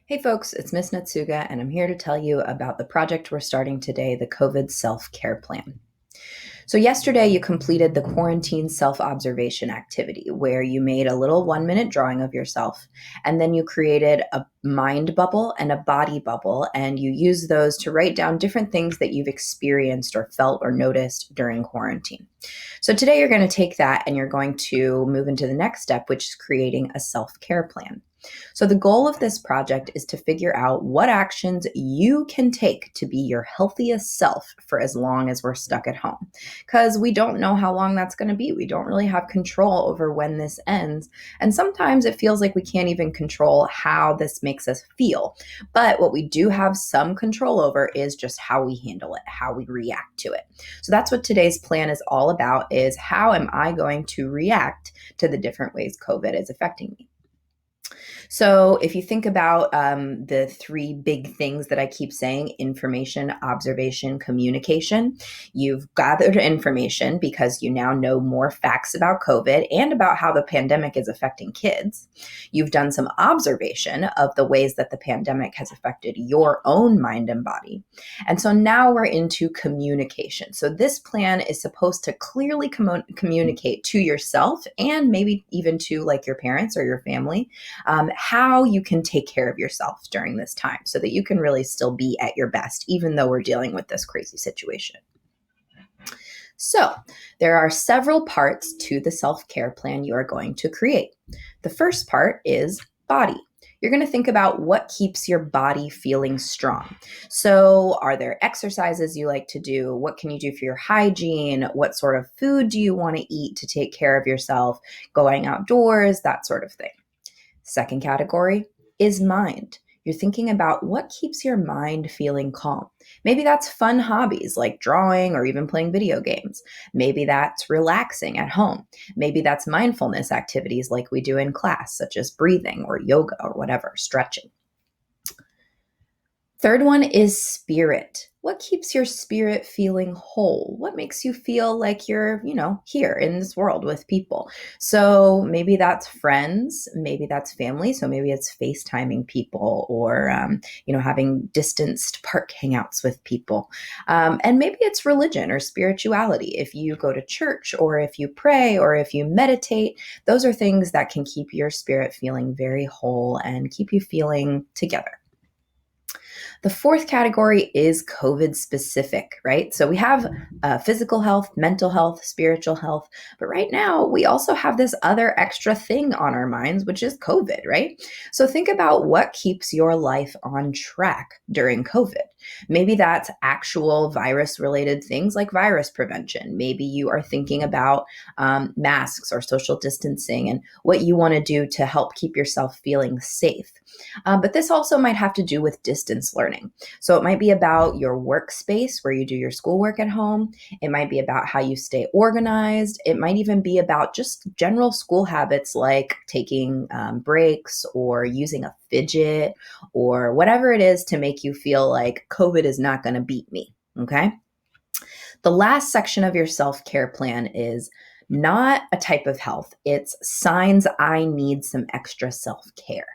Hey folks, it's Miss Natsuga, and I'm here to tell you about the project we're starting today, the COVID Self-Care Plan. So, yesterday you completed the quarantine self observation activity where you made a little 1 minute drawing of yourself, and then you created a mind bubble and a body bubble, and you used those to write down different things that you've experienced or felt or noticed during quarantine. So, today you're going to take that and you're going to move into the next step, which is creating a self care plan. So, the goal of this project is to figure out what actions you can take to be your healthiest self for as long as we're stuck at home. Because we don't know how long that's going to be. We don't really have control over when this ends. And sometimes it feels like we can't even control how this makes us feel. But what we do have some control over is just how we handle it, how we react to it. So that's what today's plan is all about, is how am I going to react to the different ways COVID is affecting me? So, if you think about the three big things that I keep saying: information, observation, communication, you've gathered information because you now know more facts about COVID and about how the pandemic is affecting kids. You've done some observation of the ways that the pandemic has affected your own mind and body. And so now we're into communication. So, this plan is supposed to clearly communicate to yourself and maybe even to like your parents or your family how you can take care of yourself during this time so that you can really still be at your best, even though we're dealing with this crazy situation. So, there are several parts to the self-care plan you are going to create. The first part is body. You're going to think about what keeps your body feeling strong. So, are there exercises you like to do? What can you do for your hygiene? What sort of food do you want to eat to take care of yourself? Going outdoors, that sort of thing. Second category is mind. You're thinking about what keeps your mind feeling calm. Maybe that's fun hobbies like drawing or even playing video games. Maybe that's relaxing at home. Maybe that's mindfulness activities like we do in class, such as breathing or yoga or whatever, stretching. Third one is spirit. What keeps your spirit feeling whole? What makes you feel like you're, here in this world with people? So maybe that's friends, maybe that's family. So maybe it's FaceTiming people or, having distanced park hangouts with people. And maybe it's religion or spirituality. If you go to church or if you pray or if you meditate, those are things that can keep your spirit feeling very whole and keep you feeling together. The fourth category is COVID specific, right? So we have physical health, mental health, spiritual health, but right now we also have this other extra thing on our minds, which is COVID, right? So think about what keeps your life on track during COVID. Maybe that's actual virus related things like virus prevention. Maybe you are thinking about masks or social distancing and what you want to do to help keep yourself feeling safe. But this also might have to do with distance learning. So it might be about your workspace where you do your schoolwork at home. It might be about how you stay organized. It might even be about just general school habits like taking breaks or using a fidget or whatever it is to make you feel like COVID is not going to beat me. Okay. The last section of your self-care plan is not a type of health. It's signs I need some extra self-care.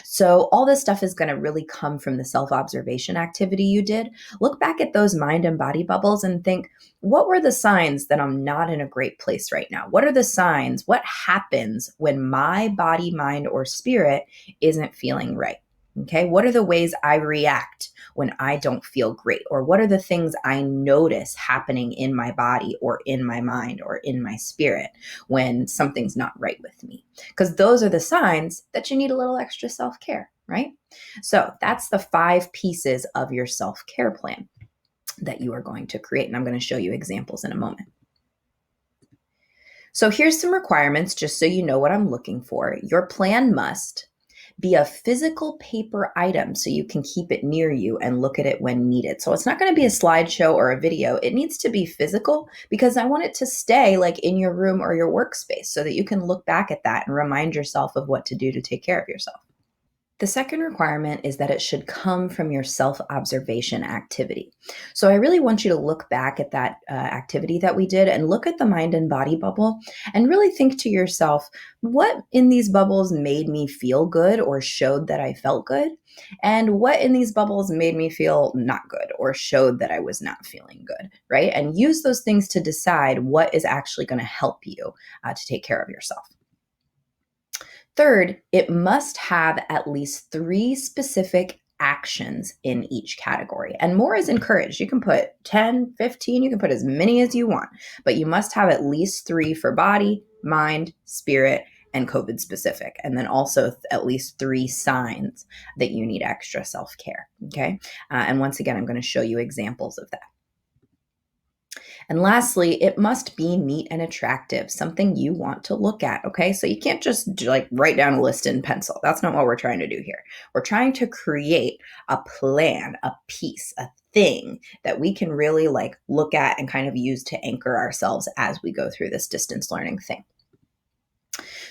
So all this stuff is going to really come from the self-observation activity you did. Look back at those mind and body bubbles and think, what were the signs that I'm not in a great place right now? What are the signs? What happens when my body, mind, or spirit isn't feeling right? Okay, what are the ways I react when I don't feel great? Or what are the things I notice happening in my body or in my mind or in my spirit when something's not right with me? Because those are the signs that you need a little extra self-care, right? So that's the 5 pieces of your self-care plan that you are going to create. And I'm going to show you examples in a moment. So here's some requirements just so you know what I'm looking for. Your plan must be a physical paper item so you can keep it near you and look at it when needed. So it's not going to be a slideshow or a video. It needs to be physical because I want it to stay like in your room or your workspace so that you can look back at that and remind yourself of what to do to take care of yourself. The second requirement is that it should come from your self-observation activity. So I really want you to look back at that activity that we did and look at the mind and body bubble and really think to yourself, what in these bubbles made me feel good or showed that I felt good? And what in these bubbles made me feel not good or showed that I was not feeling good, right? And use those things to decide what is actually going to help you to take care of yourself. Third, it must have at least 3 specific actions in each category. And more is encouraged. You can put 10, 15, you can put as many as you want, but you must have at least 3 for body, mind, spirit, and COVID specific. And then also at least 3 signs that you need extra self care. Okay. And once again, I'm going to show you examples of that. And lastly, it must be neat and attractive, something you want to look at, okay? So you can't just like write down a list in pencil. That's not what we're trying to do here. We're trying to create a plan, a piece, a thing that we can really like look at and kind of use to anchor ourselves as we go through this distance learning thing.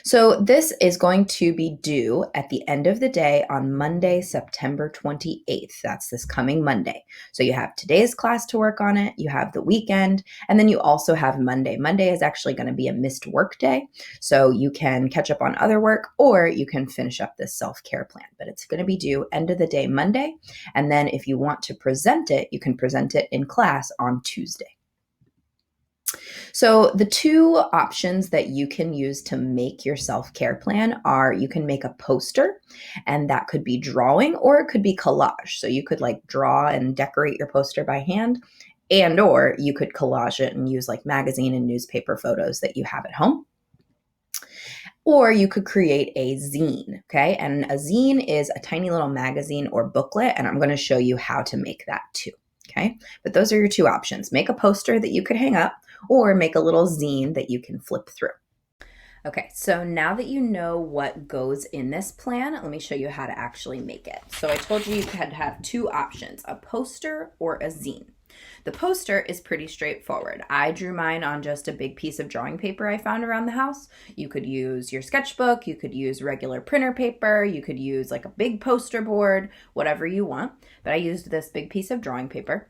So this is going to be due at the end of the day on Monday, September 28th. That's this coming Monday. So you have today's class to work on it, you have the weekend, and then you also have Monday. Monday is actually going to be a missed work day. So you can catch up on other work or you can finish up this self-care plan. But it's going to be due end of the day Monday. And then if you want to present it, you can present it in class on Tuesday. So the 2 options that you can use to make your self-care plan are you can make a poster, and that could be drawing or it could be collage. So you could like draw and decorate your poster by hand, and or you could collage it and use like magazine and newspaper photos that you have at home. Or you could create a zine, okay? And a zine is a tiny little magazine or booklet, and I'm going to show you how to make that too, okay? But those are your 2 options. Make a poster that you could hang up, or make a little zine that you can flip through. Okay, so now that you know what goes in this plan, let me show you how to actually make it. So I told you had to have 2 options, a poster or a zine. The poster is pretty straightforward. I drew mine on just a big piece of drawing paper I found around the house. You could use your sketchbook, you could use regular printer paper, you could use like a big poster board, whatever you want. But I used this big piece of drawing paper.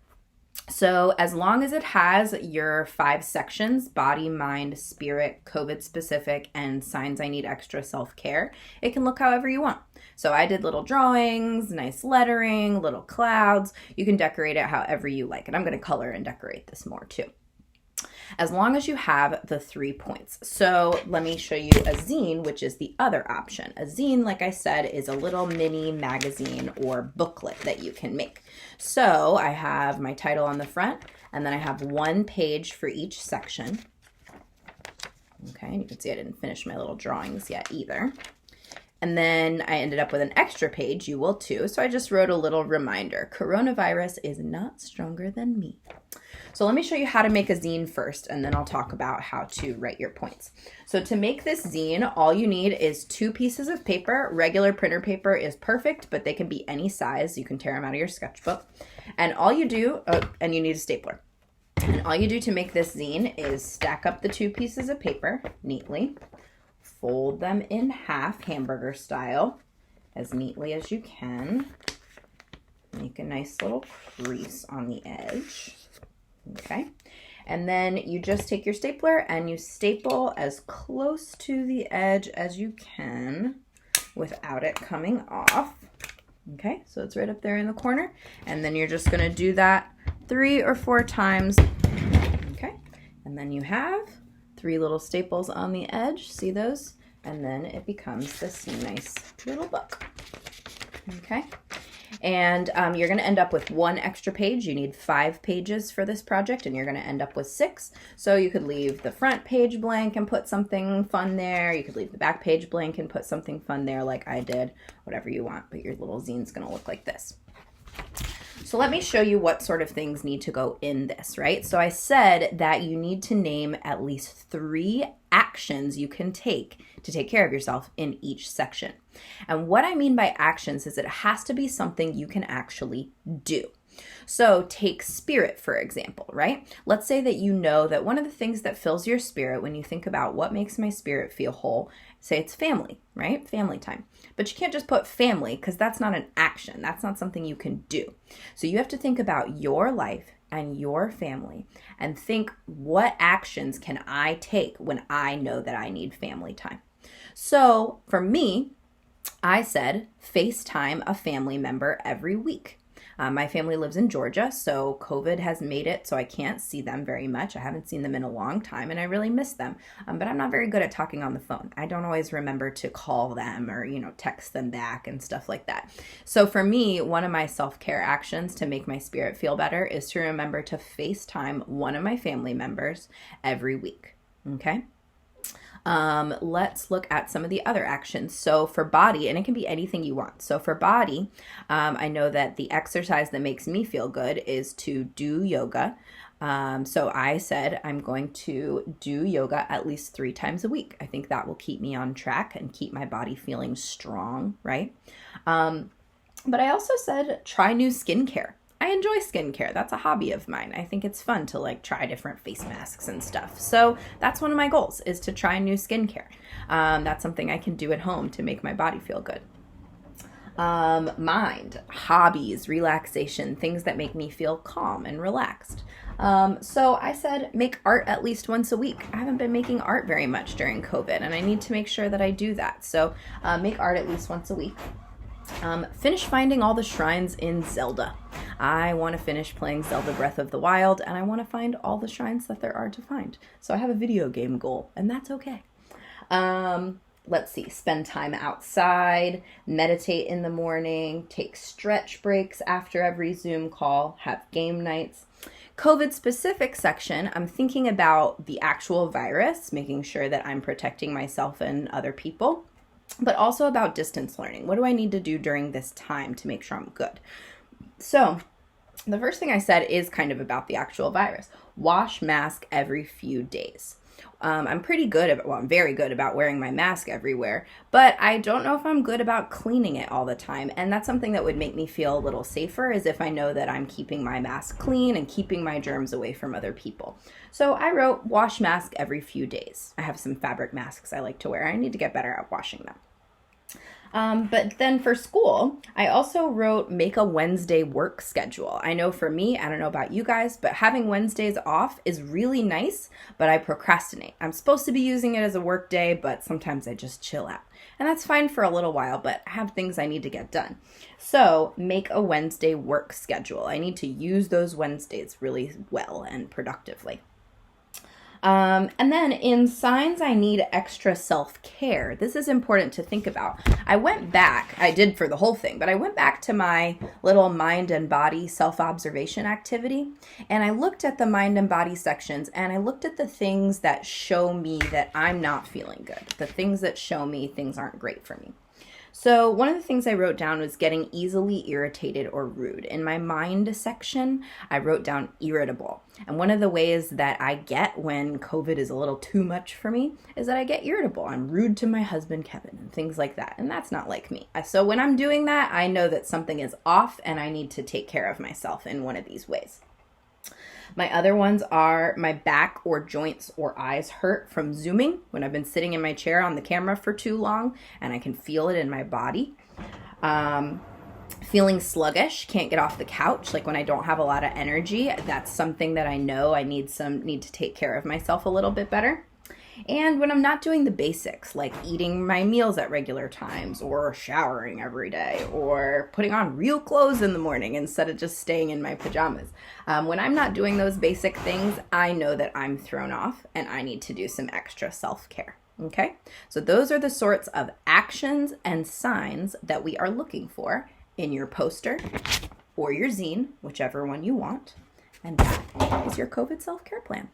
So as long as it has your 5 sections, body, mind, spirit, COVID specific, and signs I need extra self-care, it can look however you want. So I did little drawings, nice lettering, little clouds. You can decorate it however you like. And I'm going to color and decorate this more too, as long as you have the 3 points. So let me show you a zine, which is the other option. A zine, like I said, is a little mini magazine or booklet that you can make. So I have my title on the front, and then I have 1 page for each section. Okay, and you can see I didn't finish my little drawings yet either. And then I ended up with an extra page, you will too. So I just wrote a little reminder, coronavirus is not stronger than me. So let me show you how to make a zine first, and then I'll talk about how to write your points. So to make this zine, all you need is 2 pieces of paper. Regular printer paper is perfect, but they can be any size. You can tear them out of your sketchbook. And all you do, and you need a stapler. And all you do to make this zine is stack up the 2 pieces of paper neatly, fold them in half, hamburger style, as neatly as you can. Make a nice little crease on the edge. Okay, and then you just take your stapler and you staple as close to the edge as you can without it coming off. Okay, so it's right up there in the corner, and then you're just going to do that 3 or 4 times. Okay, and then you have 3 little staples on the edge. See those? And then it becomes this nice little book. Okay. And you're going to end up with 1 extra page. You need 5 pages for this project, and you're going to end up with 6. So you could leave the front page blank and put something fun there. You could leave the back page blank and put something fun there like I did, whatever you want. But your little zine's going to look like this. So let me show you what sort of things need to go in this, right? So I said that you need to name at least 3 actions you can take to take care of yourself in each section. And what I mean by actions is it has to be something you can actually do. So take spirit, for example, right? Let's say that you know that one of the things that fills your spirit when you think about what makes my spirit feel whole, Say it's family, right? Family time. But you can't just put family because that's not an action. That's not something you can do. So you have to think about your life and your family and think, what actions can I take when I know that I need family time? So for me, I said FaceTime a family member every week. My family lives in Georgia, so COVID has made it so I can't see them very much. I haven't seen them in a long time, and I really miss them. But I'm not very good at talking on the phone. I don't always remember to call them or, text them back and stuff like that. So for me, one of my self-care actions to make my spirit feel better is to remember to FaceTime one of my family members every week. Okay? Let's look at some of the other actions. So for body, and it can be anything you want. So for body, I know that the exercise that makes me feel good is to do yoga. So I said I'm going to do yoga at least 3 times a week. I think that will keep me on track and keep my body feeling strong, right? But I also said try new skincare. I enjoy skincare. That's a hobby of mine. I think it's fun to try different face masks and stuff. So that's one of my goals, is to try new skincare. That's something I can do at home to make my body feel good. Mind, hobbies, relaxation, things that make me feel calm and relaxed. So I said make art at least once a week. I haven't been making art very much during COVID, and I need to make sure that I do that. So make art at least once a week. Finish finding all the shrines in Zelda. I want to finish playing Zelda Breath of the Wild, and I want to find all the shrines that there are to find. So I have a video game goal, and that's okay. Let's see, spend time outside, meditate in the morning, take stretch breaks after every Zoom call, have game nights. COVID specific section, I'm thinking about the actual virus, making sure that I'm protecting myself and other people, but also about distance learning. What do I need to do during this time to make sure I'm good? So the first thing I said is kind of about the actual virus. Wash mask every few days. I'm very good about wearing my mask everywhere, but I don't know if I'm good about cleaning it all the time. And that's something that would make me feel a little safer, is if I know that I'm keeping my mask clean and keeping my germs away from other people. So I wrote wash mask every few days. I have some fabric masks I like to wear. I need to get better at washing them. But then for school, I also wrote make a Wednesday work schedule. I know for me, I don't know about you guys, but having Wednesdays off is really nice, but I procrastinate. I'm supposed to be using it as a work day, but sometimes I just chill out. And that's fine for a little while, but I have things I need to get done. So make a Wednesday work schedule. I need to use those Wednesdays really well and productively. And then in signs, I need extra self-care. This is important to think about. I did for the whole thing, but I went back to my little mind and body self-observation activity, and I looked at the mind and body sections, and I looked at the things that show me that I'm not feeling good, the things that show me things aren't great for me. So one of the things I wrote down was getting easily irritated or rude. In my mind section, I wrote down irritable. And one of the ways that I get when COVID is a little too much for me is that I get irritable. I'm rude to my husband, Kevin, and things like that. And that's not like me. So when I'm doing that, I know that something is off and I need to take care of myself in one of these ways. My other ones are my back or joints or eyes hurt from Zooming when I've been sitting in my chair on the camera for too long and I can feel it in my body. Feeling sluggish, can't get off the couch, like when I don't have a lot of energy. That's something that I know I need to take care of myself a little bit better. And when I'm not doing the basics, like eating my meals at regular times or showering every day or putting on real clothes in the morning instead of just staying in my pajamas. When I'm not doing those basic things, I know that I'm thrown off and I need to do some extra self-care. Okay? So those are the sorts of actions and signs that we are looking for in your poster or your zine, whichever one you want. And that is your COVID self-care plan.